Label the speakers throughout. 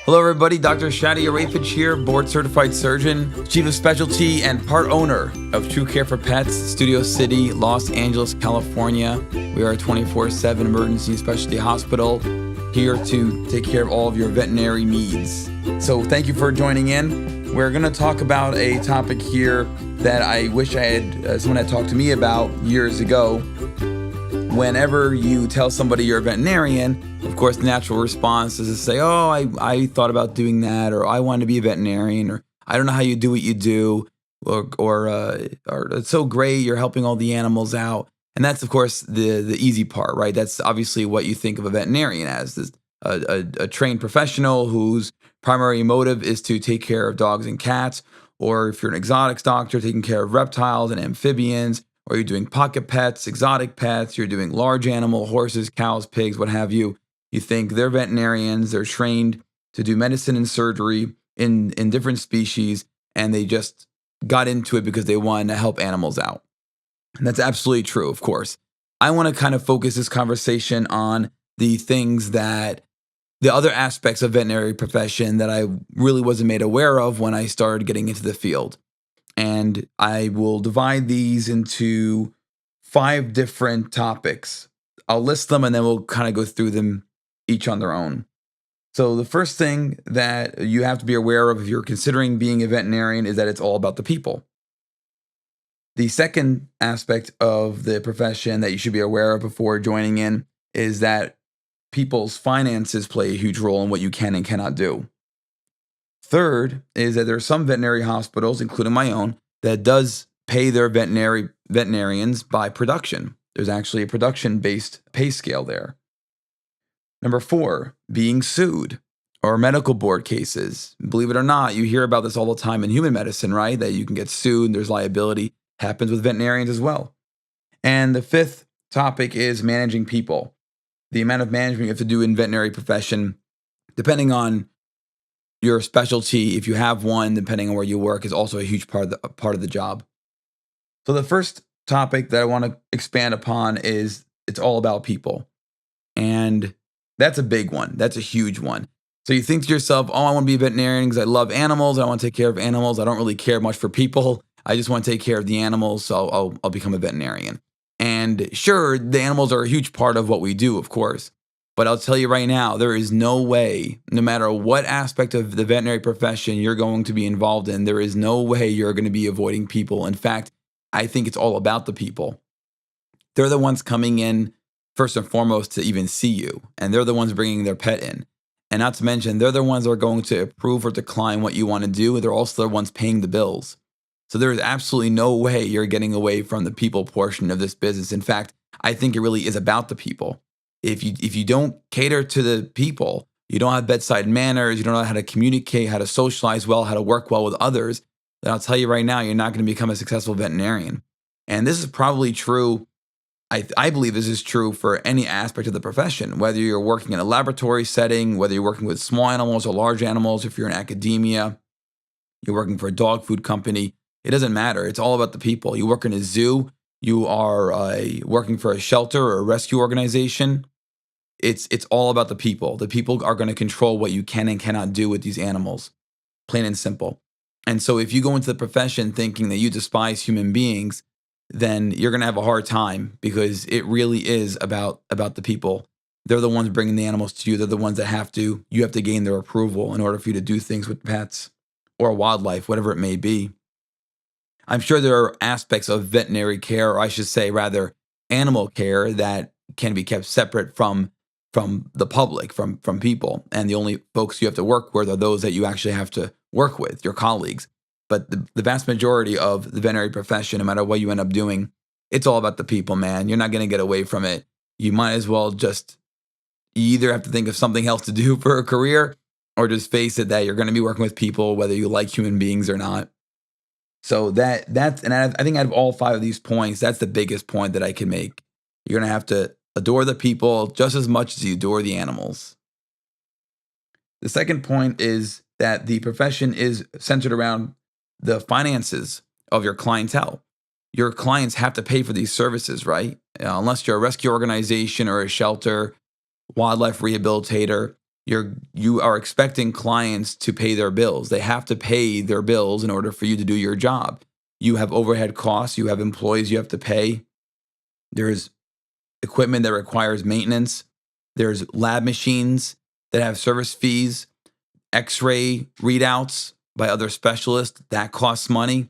Speaker 1: Hello everybody, Dr. Shadi Ireifej here, board certified surgeon, chief of specialty, and part owner of TrueCare for Pets, Studio City, Los Angeles, California. We are a 24/7 emergency specialty hospital here to take care of all of your veterinary needs. So thank you for joining in. We're going to talk about a topic here that I wish I had someone had talked to me about years ago. Whenever you tell somebody you're a veterinarian, of course, the natural response is to say, oh, I thought about doing that, or I want to be a veterinarian, or I don't know how you do what you do, or it's so great, you're helping all the animals out. And that's, of course, the easy part, right? That's obviously what you think of a veterinarian as, this, a trained professional whose primary motive is to take care of dogs and cats, or if you're an exotics doctor, taking care of reptiles and amphibians, or you're doing pocket pets, exotic pets, you're doing large animal, horses, cows, pigs, what have you. You think they're veterinarians, they're trained to do medicine and surgery in different species, and they just got into it because they wanted to help animals out. And that's absolutely true, of course. I want to kind of focus this conversation on the things that, the other aspects of veterinary profession that I really wasn't made aware of when I started getting into the field. And I will divide these into 5 different topics. I'll list them and then we'll kind of go through them each on their own. So the first thing that you have to be aware of if you're considering being a veterinarian is that it's all about the people. The second aspect of the profession that you should be aware of before joining in is that people's finances play a huge role in what you can and cannot do. Third is that there are some veterinary hospitals, including my own, that does pay their veterinarians by production. There's actually a production-based pay scale there. Number 4, being sued or medical board cases. Believe it or not, you hear about this all the time in human medicine, right? That you can get sued and there's liability. Happens with veterinarians as well. And the 5th topic is managing people. The amount of management you have to do in veterinary profession, depending on your specialty, if you have one, depending on where you work, is also a huge part of the job. So the first topic that I want to expand upon is it's all about people. And that's a big one. That's a huge one. So you think to yourself, oh, I want to be a veterinarian because I love animals. I want to take care of animals. I don't really care much for people. I just want to take care of the animals, so I'll become a veterinarian. And sure, the animals are a huge part of what we do, of course. But I'll tell you right now, there is no way, no matter what aspect of the veterinary profession you're going to be involved in, there is no way you're going to be avoiding people. In fact, I think it's all about the people. They're the ones coming in first and foremost to even see you, and they're the ones bringing their pet in. And not to mention, they're the ones that are going to approve or decline what you want to do, and they're also the ones paying the bills. So there is absolutely no way you're getting away from the people portion of this business. In fact, I think it really is about the people. If you don't cater to the people, you don't have bedside manners, you don't know how to communicate, how to socialize well, how to work well with others, then I'll tell you right now, you're not going to become a successful veterinarian. And this is probably true. I believe this is true for any aspect of the profession, whether you're working in a laboratory setting, whether you're working with small animals or large animals, if you're in academia, you're working for a dog food company, it doesn't matter. It's all about the people. You work in a zoo, you are working for a shelter or a rescue organization. It's all about the people. The people are going to control what you can and cannot do with these animals, plain and simple. And so if you go into the profession thinking that you despise human beings, then you're going to have a hard time because it really is about the people. They're the ones bringing the animals to you. They're the ones that you have to gain their approval in order for you to do things with pets or wildlife, whatever it may be. I'm sure there are aspects of veterinary care, or I should say rather animal care, that can be kept separate from the public, from people. And the only folks you have to work with are those that you actually have to work with, your colleagues. But the vast majority of the veterinary profession, no matter what you end up doing, it's all about the people, man. You're not going to get away from it. You might as well you either have to think of something else to do for a career, or just face it that you're going to be working with people, whether you like human beings or not. So and I think out of all 5 of these points, that's the biggest point that I can make. You're going to have to adore the people just as much as you adore the animals. The second point is that the profession is centered around the finances of your clientele. Your clients have to pay for these services, right? Unless you're a rescue organization or a shelter, wildlife rehabilitator, You are expecting clients to pay their bills. They have to pay their bills in order for you to do your job. You have overhead costs, you have employees you have to pay. There's equipment that requires maintenance. There's lab machines that have service fees, x-ray readouts by other specialists, that costs money.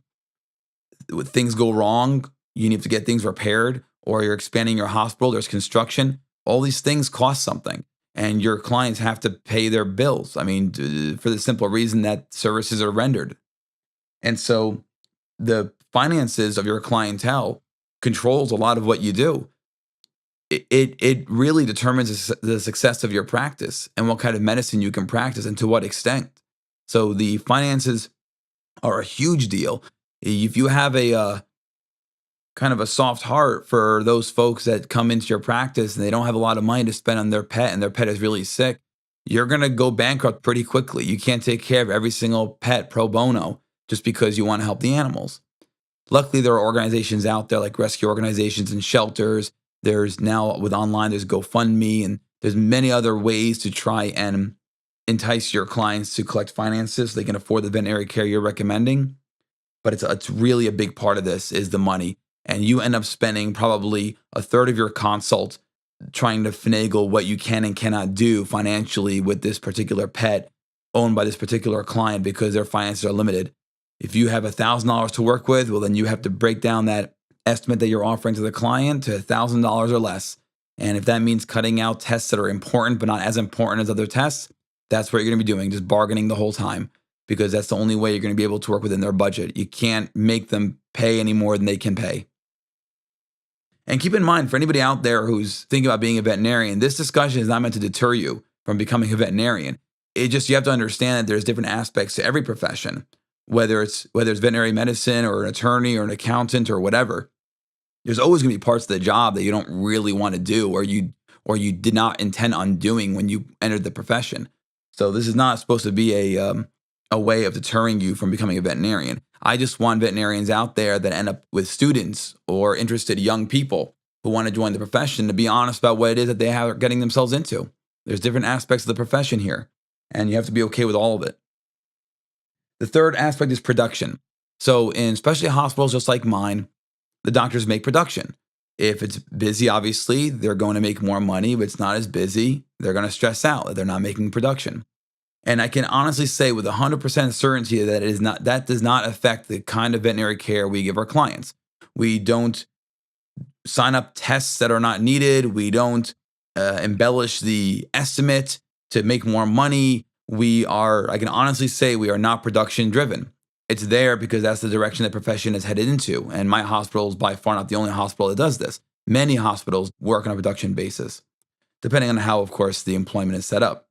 Speaker 1: When things go wrong, you need to get things repaired, or you're expanding your hospital, there's construction. All these things cost something, and your clients have to pay their bills. I mean, for the simple reason that services are rendered. And so the finances of your clientele controls a lot of what you do. It really determines the success of your practice and what kind of medicine you can practice and to what extent. So the finances are a huge deal. If you have a kind of a soft heart for those folks that come into your practice and they don't have a lot of money to spend on their pet and their pet is really sick, you're going to go bankrupt pretty quickly. You can't take care of every single pet pro bono just because you want to help the animals. Luckily, there are organizations out there like rescue organizations and shelters. There's now with online, there's GoFundMe, and there's many other ways to try and entice your clients to collect finances so they can afford the veterinary care you're recommending. But it's really a big part of this is the money. And you end up spending probably a third of your consult trying to finagle what you can and cannot do financially with this particular pet owned by this particular client because their finances are limited. If you have $1,000 to work with, well, then you have to break down that estimate that you're offering to the client to $1,000 or less. And if that means cutting out tests that are important but not as important as other tests, that's what you're going to be doing, just bargaining the whole time, because that's the only way you're going to be able to work within their budget. You can't make them pay any more than they can pay. And keep in mind, for anybody out there who's thinking about being a veterinarian, this discussion is not meant to deter you from becoming a veterinarian. You have to understand that there's different aspects to every profession, whether it's veterinary medicine or an attorney or an accountant or whatever. There's always going to be parts of the job that you don't really want to do or you did not intend on doing when you entered the profession. So this is not supposed to be a way of deterring you from becoming a veterinarian. I just want veterinarians out there that end up with students or interested young people who want to join the profession to be honest about what it is that they are getting themselves into. There's different aspects of the profession here, and you have to be okay with all of it. The third aspect is production. So in especially hospitals just like mine, the doctors make production. If it's busy, obviously, they're going to make more money. If it's not as busy, they're going to stress out that they're not making production. And I can honestly say with 100% certainty that that does not affect the kind of veterinary care we give our clients. We don't sign up tests that are not needed. We don't embellish the estimate to make more money. I can honestly say we are not production driven. It's there because that's the direction the profession is headed into. And my hospital is by far not the only hospital that does this. Many hospitals work on a production basis, depending on how, of course, the employment is set up.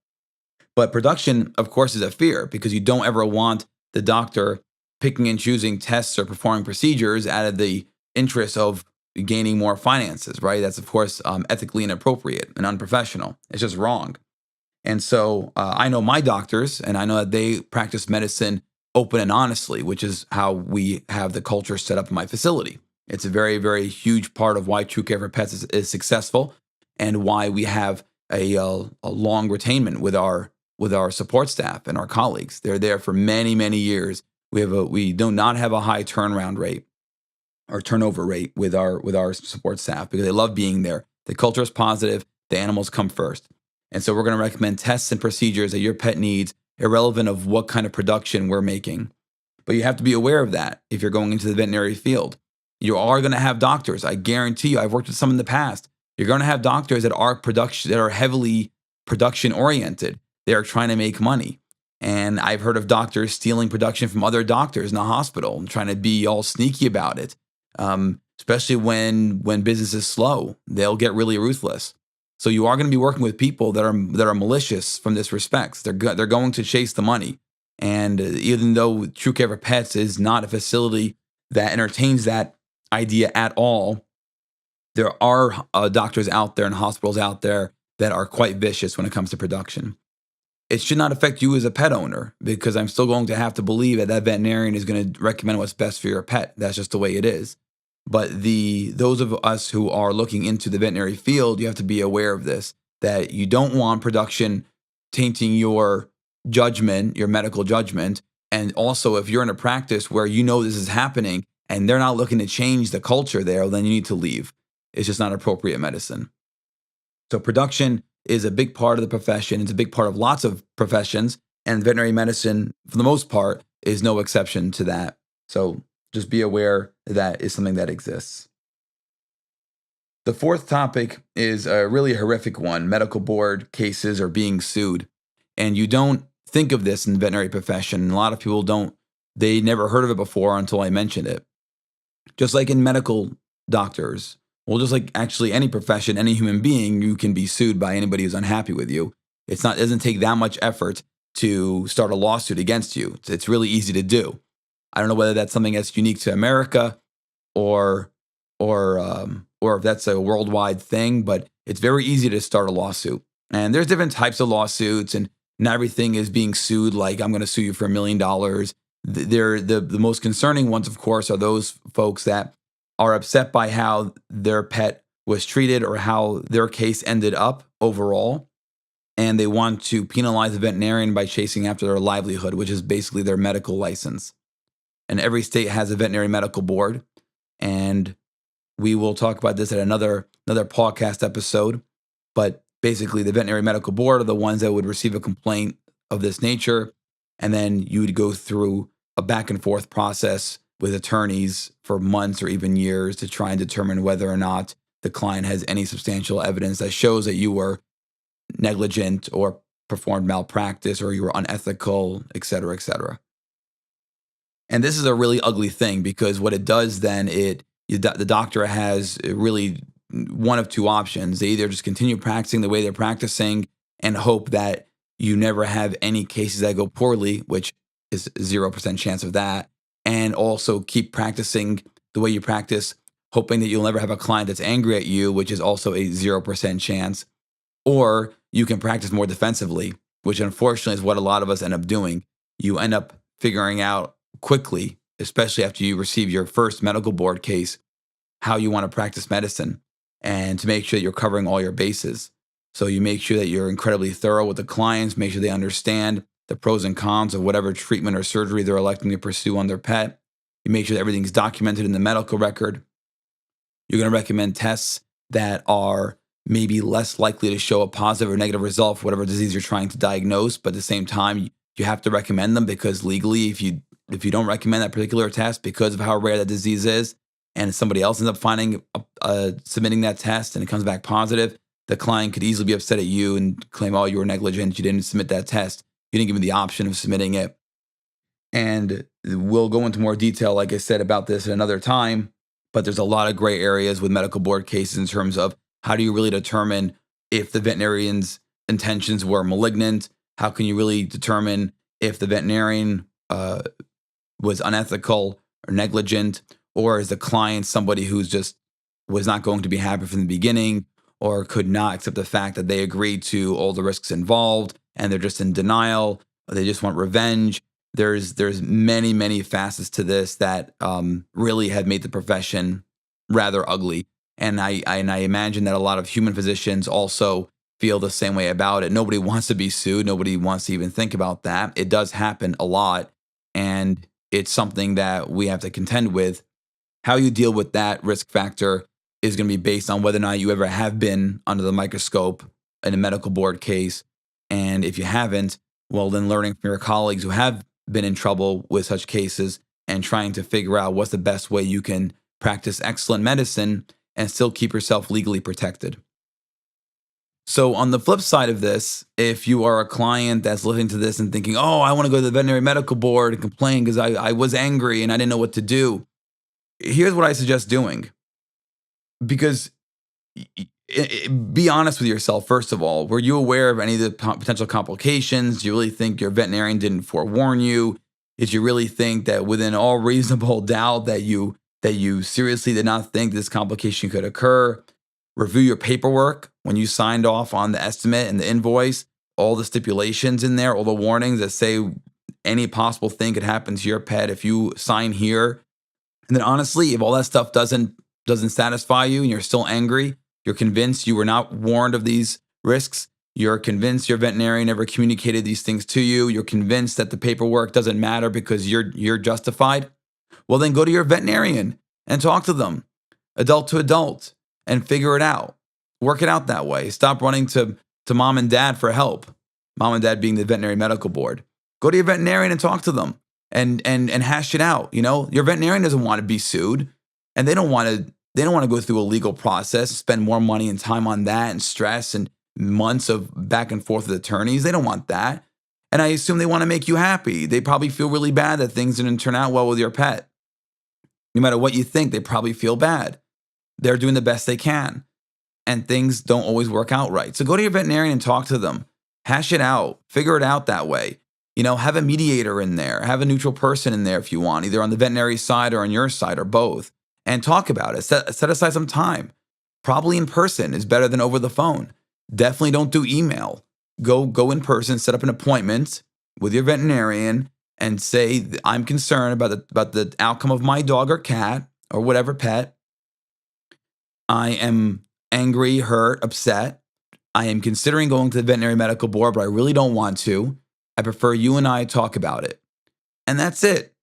Speaker 1: But production, of course, is a fear because you don't ever want the doctor picking and choosing tests or performing procedures out of the interest of gaining more finances, right? That's, of course, ethically inappropriate and unprofessional. It's just wrong. And so I know my doctors, and I know that they practice medicine open and honestly, which is how we have the culture set up in my facility. It's a very, very huge part of why TrueCare for Pets is successful and why we have a long retainment with our support staff and our colleagues. They're there for many, many years. We do not have a high turnaround rate or turnover rate with our support staff because they love being there. The culture is positive. The animals come first. And so we're going to recommend tests and procedures that your pet needs, irrelevant of what kind of production we're making. But you have to be aware of that if you're going into the veterinary field. You are going to have doctors. I guarantee you, I've worked with some in the past. You're going to have doctors that are heavily production oriented. They are trying to make money. And I've heard of doctors stealing production from other doctors in the hospital and trying to be all sneaky about it. Especially when business is slow, they'll get really ruthless. So you are going to be working with people that are malicious from this respect. They're going to chase the money. And even though TrueCare for Pets is not a facility that entertains that idea at all, there are doctors out there and hospitals out there that are quite vicious when it comes to production. It should not affect you as a pet owner because I'm still going to have to believe that veterinarian is going to recommend what's best for your pet. That's just the way it is. But those of us who are looking into the veterinary field, you have to be aware of this, that you don't want production tainting your judgment, your medical judgment. And also, if you're in a practice where you know this is happening and they're not looking to change the culture there, then you need to leave. It's just not appropriate medicine. So production is a big part of the profession. It's a big part of lots of professions, and veterinary medicine, for the most part, is no exception to that. So just be aware that is something that exists. The fourth topic is a really horrific one. Medical board cases are being sued. And you don't think of this in the veterinary profession. A lot of people don't, they never heard of it before until I mentioned it. Just like in medical doctors, well, just like actually any profession, any human being, you can be sued by anybody who's unhappy with you. It doesn't take that much effort to start a lawsuit against you. It's really easy to do. I don't know whether that's something that's unique to America or if that's a worldwide thing, but it's very easy to start a lawsuit. And there's different types of lawsuits, and not everything is being sued like I'm going to sue you for $1 million. The most concerning ones, of course, are those folks that are upset by how their pet was treated or how their case ended up overall. And they want to penalize the veterinarian by chasing after their livelihood, which is basically their medical license. And every state has a veterinary medical board. And we will talk about this at another Pawcast episode. But basically, the veterinary medical board are the ones that would receive a complaint of this nature. And then you would go through a back and forth process with attorneys for months or even years to try and determine whether or not the client has any substantial evidence that shows that you were negligent or performed malpractice or you were unethical, et cetera, et cetera. And this is a really ugly thing because what it does then, the doctor has really one of two options. They either just continue practicing the way they're practicing and hope that you never have any cases that go poorly, which is 0% chance of that, and also keep practicing the way you practice, hoping that you'll never have a client that's angry at you, which is also a 0% chance. Or you can practice more defensively, which unfortunately is what a lot of us end up doing. You end up figuring out quickly, especially after you receive your first medical board case, how you want to practice medicine and to make sure that you're covering all your bases. So you make sure that you're incredibly thorough with the clients, make sure they understand the pros and cons of whatever treatment or surgery they're electing to pursue on their pet. You make sure that everything's documented in the medical record. You're going to recommend tests that are maybe less likely to show a positive or negative result for whatever disease you're trying to diagnose. But at the same time, you have to recommend them because legally, if you don't recommend that particular test because of how rare that disease is, and somebody else ends up submitting that test and it comes back positive, the client could easily be upset at you and claim, oh, you were negligent, you didn't submit that test. You didn't give me the option of submitting it. And we'll go into more detail, like I said, about this at another time. But there's a lot of gray areas with medical board cases in terms of how do you really determine if the veterinarian's intentions were malignant? How can you really determine if the veterinarian was unethical or negligent? Or is the client somebody who's just was not going to be happy from the beginning or could not accept the fact that they agreed to all the risks involved and they're just in denial or they just want revenge? There's many, many facets to this that really have made the profession rather ugly. And I imagine that a lot of human physicians also feel the same way about it. Nobody wants to be sued. Nobody wants to even think about that. It does happen a lot. And it's something that we have to contend with. How you deal with that risk factor is going to be based on whether or not you ever have been under the microscope in a medical board case. And if you haven't, well, then learning from your colleagues who have been in trouble with such cases and trying to figure out what's the best way you can practice excellent medicine and still keep yourself legally protected. So on the flip side of this, if you are a client that's listening to this and thinking, oh, I want to go to the veterinary medical board and complain because I was angry and I didn't know what to do, here's what I suggest doing. Because be honest with yourself, first of all. Were you aware of any of the potential complications? Do you really think your veterinarian didn't forewarn you? Did you really think that within all reasonable doubt that you seriously did not think this complication could occur? Review your paperwork when you signed off on the estimate and the invoice, all the stipulations in there, all the warnings that say any possible thing could happen to your pet if you sign here. And then honestly, if all that stuff doesn't satisfy you and you're still angry, you're convinced you were not warned of these risks, You're convinced your veterinarian never communicated these things to you. You're convinced that the paperwork doesn't matter because you're justified. Well, then go to your veterinarian and talk to them, adult to adult, and figure it out. Work it out that way. Stop running to mom and dad for help. Mom and dad being the veterinary medical board. Go to your veterinarian and talk to them and hash it out. Your veterinarian doesn't want to be sued, and they don't want to go through a legal process, spend more money and time on that and stress and months of back and forth with attorneys. They don't want that. And I assume they want to make you happy. They probably feel really bad that things didn't turn out well with your pet. No matter what you think, they probably feel bad. They're doing the best they can. And things don't always work out right. So go to your veterinarian and talk to them. Hash it out. Figure it out that way. Have a mediator in there. Have a neutral person in there if you want, either on the veterinary side or on your side or both. And talk about it. Set aside some time. Probably in person is better than over the phone. Definitely don't do email. Go in person, set up an appointment with your veterinarian and say, I'm concerned about the outcome of my dog or cat or whatever pet. I am angry, hurt, upset. I am considering going to the veterinary medical board, but I really don't want to. I prefer you and I talk about it. And that's it.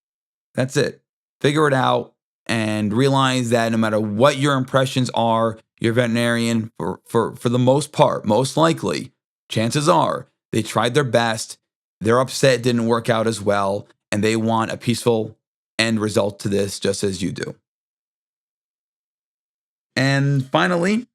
Speaker 1: That's it. Figure it out and realize that no matter what your impressions are, your veterinarian, for the most part, most likely, chances are they tried their best. They're upset it didn't work out as well, and they want a peaceful end result to this just as you do. And finally,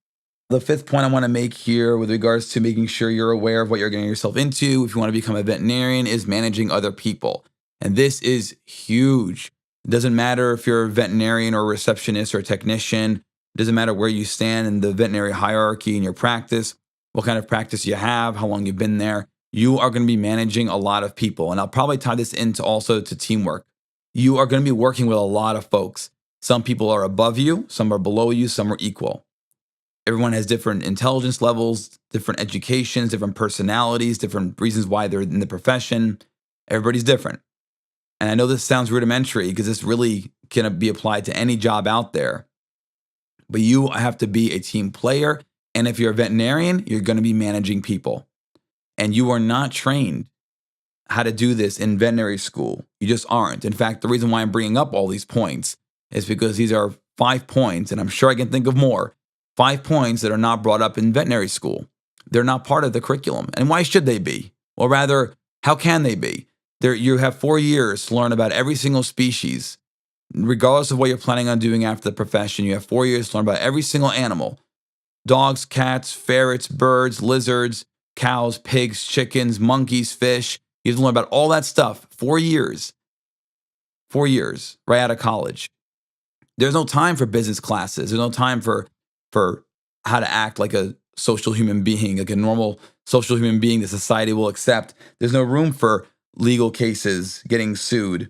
Speaker 1: the fifth point I want to make here with regards to making sure you're aware of what you're getting yourself into if you want to become a veterinarian is managing other people. And this is huge. It doesn't matter if you're a veterinarian or a receptionist or a technician. It doesn't matter where you stand in the veterinary hierarchy in your practice, what kind of practice you have, how long you've been there. You are going to be managing a lot of people. And I'll probably tie this into also to teamwork. You are going to be working with a lot of folks. Some people are above you, some are below you, some are equal. Everyone has different intelligence levels, different educations, different personalities, different reasons why they're in the profession. Everybody's different. And I know this sounds rudimentary because this really can be applied to any job out there. But you have to be a team player. And if you're a veterinarian, you're going to be managing people. And you are not trained how to do this in veterinary school. You just aren't. In fact, the reason why I'm bringing up all these points is because these are 5 points, and I'm sure I can think of more, 5 points that are not brought up in veterinary school. They're not part of the curriculum. And why should they be? Or rather, how can they be? You have 4 years to learn about every single species. Regardless of what you're planning on doing after the profession, you have 4 years to learn about every single animal. Dogs, cats, ferrets, birds, lizards, cows, pigs, chickens, monkeys, fish. You have to learn about all that stuff. 4 years. 4 years, right out of college. There's no time for business classes. There's no time for how to act like a social human being, like a normal social human being that society will accept. There's no room for legal cases, getting sued,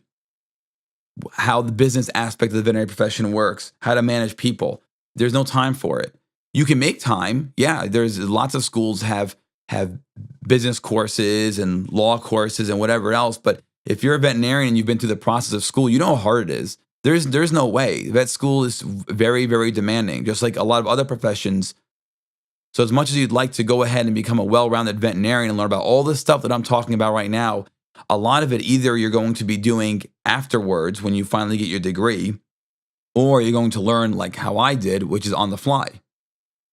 Speaker 1: how the business aspect of the veterinary profession works, how to manage people. There's no time for it. You can make time. Yeah, there's lots of schools have business courses and law courses and whatever else. But if you're a veterinarian and you've been through the process of school, you know how hard it is. There's no way. Vet school is very, very demanding, just like a lot of other professions. So as much as you'd like to go ahead and become a well-rounded veterinarian and learn about all this stuff that I'm talking about right now, a lot of it either you're going to be doing afterwards when you finally get your degree, or you're going to learn like how I did, which is on the fly.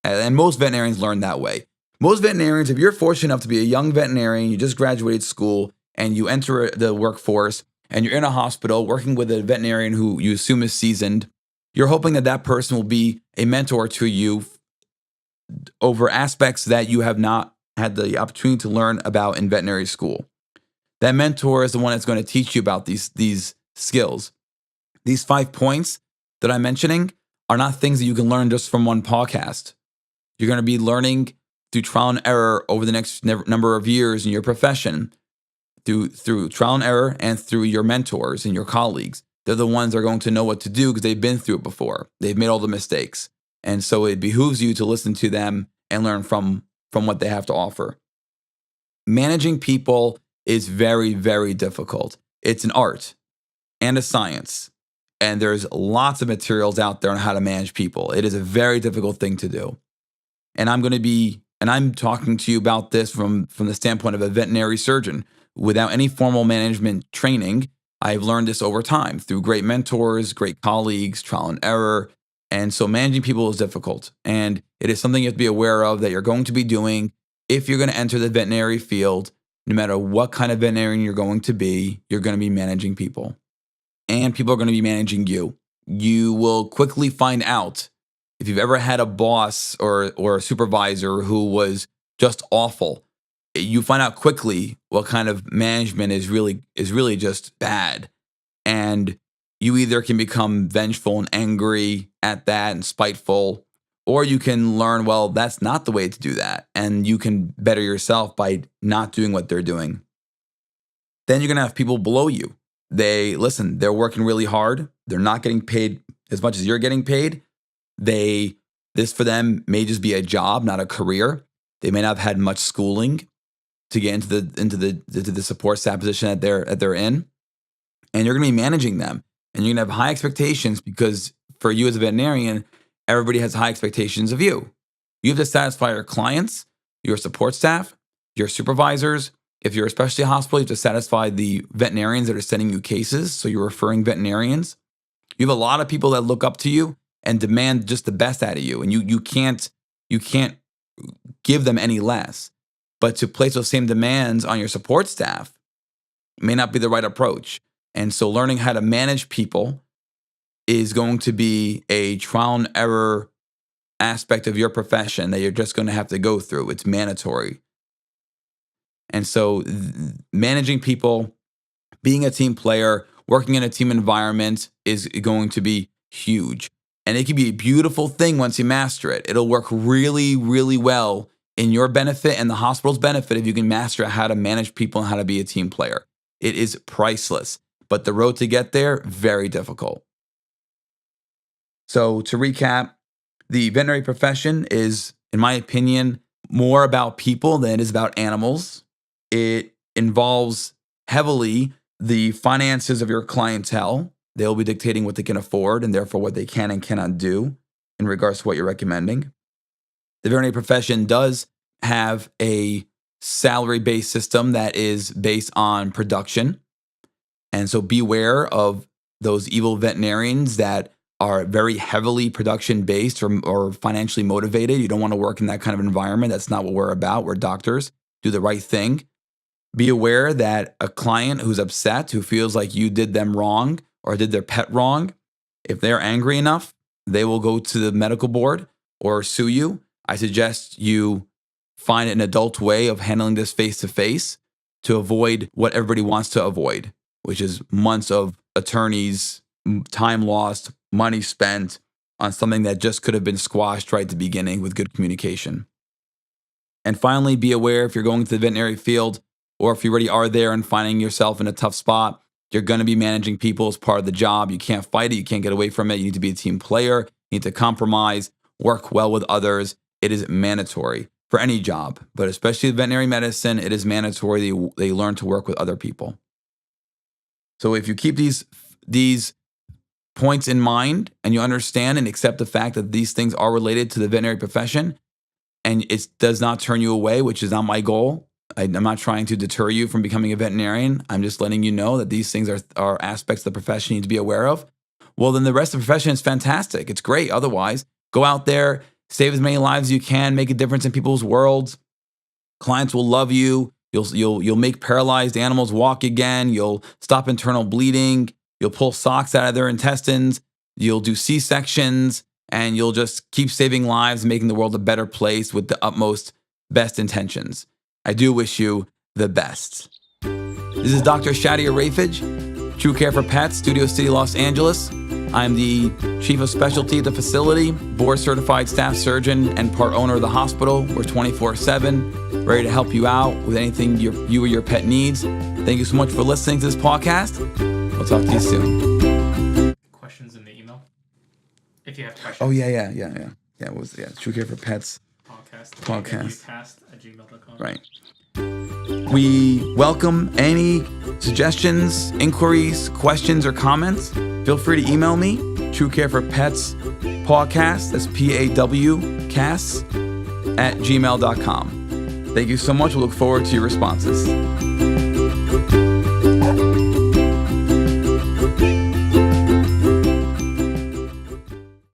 Speaker 1: And most veterinarians learn that way. Most veterinarians, if you're fortunate enough to be a young veterinarian, you just graduated school and you enter the workforce and you're in a hospital working with a veterinarian who you assume is seasoned, you're hoping that that person will be a mentor to you over aspects that you have not had the opportunity to learn about in veterinary school. That mentor is the one that's going to teach you about these skills. These 5 points that I'm mentioning are not things that you can learn just from one Pawcast. You're going to be learning through trial and error over the next number of years in your profession, through trial and error and through your mentors and your colleagues. They're the ones that are going to know what to do because they've been through it before. They've made all the mistakes. And so it behooves you to listen to them and learn from what they have to offer. Managing people is very, very difficult. It's an art and a science. And there's lots of materials out there on how to manage people. It is a very difficult thing to do. And I'm going to be And I'm talking to you about this from the standpoint of a veterinary surgeon. Without any formal management training, I've learned this over time through great mentors, great colleagues, trial and error. And so managing people is difficult. And it is something you have to be aware of that you're going to be doing if you're going to enter the veterinary field. No matter what kind of veterinarian you're going to be managing people. And people are going to be managing you. You will quickly find out if you've ever had a boss or a supervisor who was just awful. You find out quickly what kind of management is really just bad. And you either can become vengeful and angry at that and spiteful, or you can learn, well, that's not the way to do that. And you can better yourself by not doing what they're doing. Then you're going to have people below you. They're working really hard. They're not getting paid as much as you're getting paid. This for them may just be a job, not a career. They may not have had much schooling to get into the support staff position that they're in. And you're going to be managing them. And you're going to have high expectations because for you as a veterinarian, everybody has high expectations of you. You have to satisfy your clients, your support staff, your supervisors. If you're a specialty hospital, you have to satisfy the veterinarians that are sending you cases. So you're referring veterinarians. You have a lot of people that look up to you and demand just the best out of you. And you can't give them any less. But to place those same demands on your support staff may not be the right approach. And so learning how to manage people is going to be a trial and error aspect of your profession that you're just going to have to go through. It's mandatory. And so managing people, being a team player, working in a team environment is going to be huge. And it can be a beautiful thing once you master it. It'll work really, really well in your benefit and the hospital's benefit if you can master how to manage people and how to be a team player. It is priceless. But the road to get there, very difficult. So to recap, the veterinary profession is, in my opinion, more about people than it is about animals. It involves heavily the finances of your clientele. They'll be dictating what they can afford and therefore what they can and cannot do in regards to what you're recommending. The veterinary profession does have a salary-based system that is based on production. And so beware of those evil veterinarians that are very heavily production-based or financially motivated. You don't want to work in that kind of environment. That's not what we're about. We're doctors. Do the right thing. Be aware that a client who's upset, who feels like you did them wrong or did their pet wrong, if they're angry enough, they will go to the medical board or sue you. I suggest you find an adult way of handling this face-to-face to avoid what everybody wants to avoid, which is months of attorneys, time lost, money spent on something that just could have been squashed right at the beginning with good communication. And finally, be aware if you're going to the veterinary field or if you already are there and finding yourself in a tough spot, you're going to be managing people as part of the job. You can't fight it. You can't get away from it. You need to be a team player. You need to compromise, work well with others. It is mandatory for any job, but especially veterinary medicine, it is mandatory they learn to work with other people. So if you keep these points in mind and you understand and accept the fact that these things are related to the veterinary profession and it does not turn you away, which is not my goal. I'm not trying to deter you from becoming a veterinarian. I'm just letting you know that these things are aspects of the profession you need to be aware of. Well, then the rest of the profession is fantastic. It's great. Otherwise, go out there, save as many lives as you can, make a difference in people's worlds. Clients will love you. You'll make paralyzed animals walk again. You'll stop internal bleeding. You'll pull socks out of their intestines. You'll do C-sections, and you'll just keep saving lives, making the world a better place with the utmost best intentions. I do wish you the best. This is Dr. Shadi Ireifej, TrueCare for Pets, Studio City, Los Angeles. I'm the chief of specialty at the facility, board certified staff surgeon, and part owner of the hospital. We're 24/7, ready to help you out with anything you or your pet needs. Thank you so much for listening to this podcast. We'll talk to you soon.
Speaker 2: Questions in the email? If you have questions.
Speaker 1: Oh, yeah. Yeah, it was TrueCare for Pets. Pawcast.
Speaker 2: @gmail.com.
Speaker 1: Right. We welcome any suggestions, inquiries, questions, or comments. Feel free to email me, TrueCare for Pets Pawcast, that's PAW cast, vetpets@gmail.com. Thank you so much. We'll look forward to your responses.